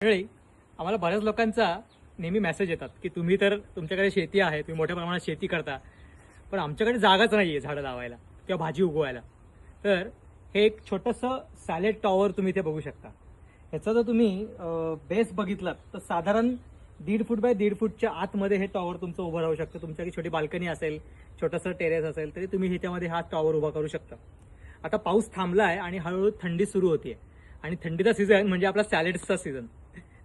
वेळी आम्हाला बऱ्याच लोकांचा नेहमी मेसेज येतात की तुम्ही तर तुमच्याकडे शेती आहे, तुम्ही मोठ्या प्रमाणात शेती करता, पण आमच्याकडे जागाच नाही आहे झाडं लावायला किंवा भाजी उगवायला. तर हे एक छोटंसं सॅलेड टॉवर तुम्ही इथे बघू शकता. ह्याचा जर तुम्ही बेस बघितलात तर साधारण 1.5 फूट बाय 1.5 फूटच्या आतमध्ये हे टॉवर तुमचं उभं राहू शकतं. तुमच्याकडे छोटी बाल्कनी असेल, छोटंसं टेरेस असेल तरी तुम्ही ह्याच्यामध्ये हा टॉवर उभा करू शकता. आता पाऊस थांबला आहे आणि हळूहळू थंडी सुरू होतीये आणि थंडीचा सीझन म्हणजे आपला सॅलेड्सचा सीझन.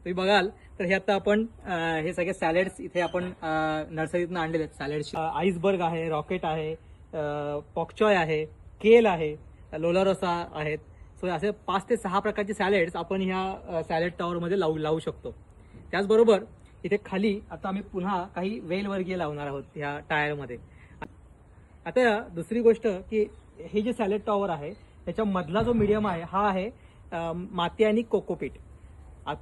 तुम्ही बघाल तर हे आता आपण हे सगळे सॅलेड्स इथे आपण नर्सरीतनं आणलेले आहेत. सॅलेड्स आईसबर्ग आहे, रॉकेट आहे, पॉकचॉय आहे, केल आहे, लोलारोसा आहेत. सो असे 5 ते 6 प्रकारचे सॅलेड्स आपण ह्या सॅलेड टॉवरमध्ये लावू शकतो. त्याचबरोबर इथे खाली आता आम्ही पुन्हा काही वेलवर्गीय लावणार आहोत ह्या टायरमध्ये. आता दुसरी गोष्ट की हे जे सॅलेड टॉवर आहे त्याच्या मधला जो मीडियम आहे हा आहे माती आणि कोकोपीट.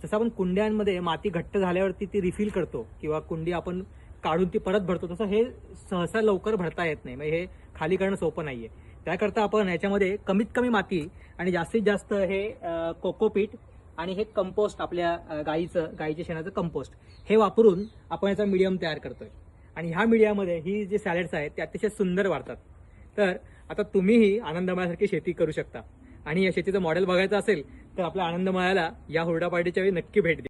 जसं आपण कुंड्यांमध्ये माती घट्ट झाल्यावरती ती रिफिल करतो किंवा कुंडी आपण काढून ती परत भरतो, तसं हे सहसा लवकर भरता येत नाही. म्हणजे हे खाली करणं सोपं नाहीये. त्याकरता आपण ह्याच्यामध्ये कमीत कमी माती आणि जास्तीत जास्त हे कोकोपीट आणि हे कंपोस्ट आपल्या गाईच्या शेणाचं कंपोस्ट हे वापरून आपण याचा मीडियम तयार करतोय. आणि ह्या मीडियामध्ये ही जे सॅलेड्स आहेत ते अतिशय सुंदर वाढतात. तर आता तुम्हीही आनंदमयासारखी शेती करू शकता आणि या शेतीचं मॉडेल बघायचं असेल तर आपल्या आनंदमयाला या हुरडा पार्टीच्या वेळी नक्की भेट द्या.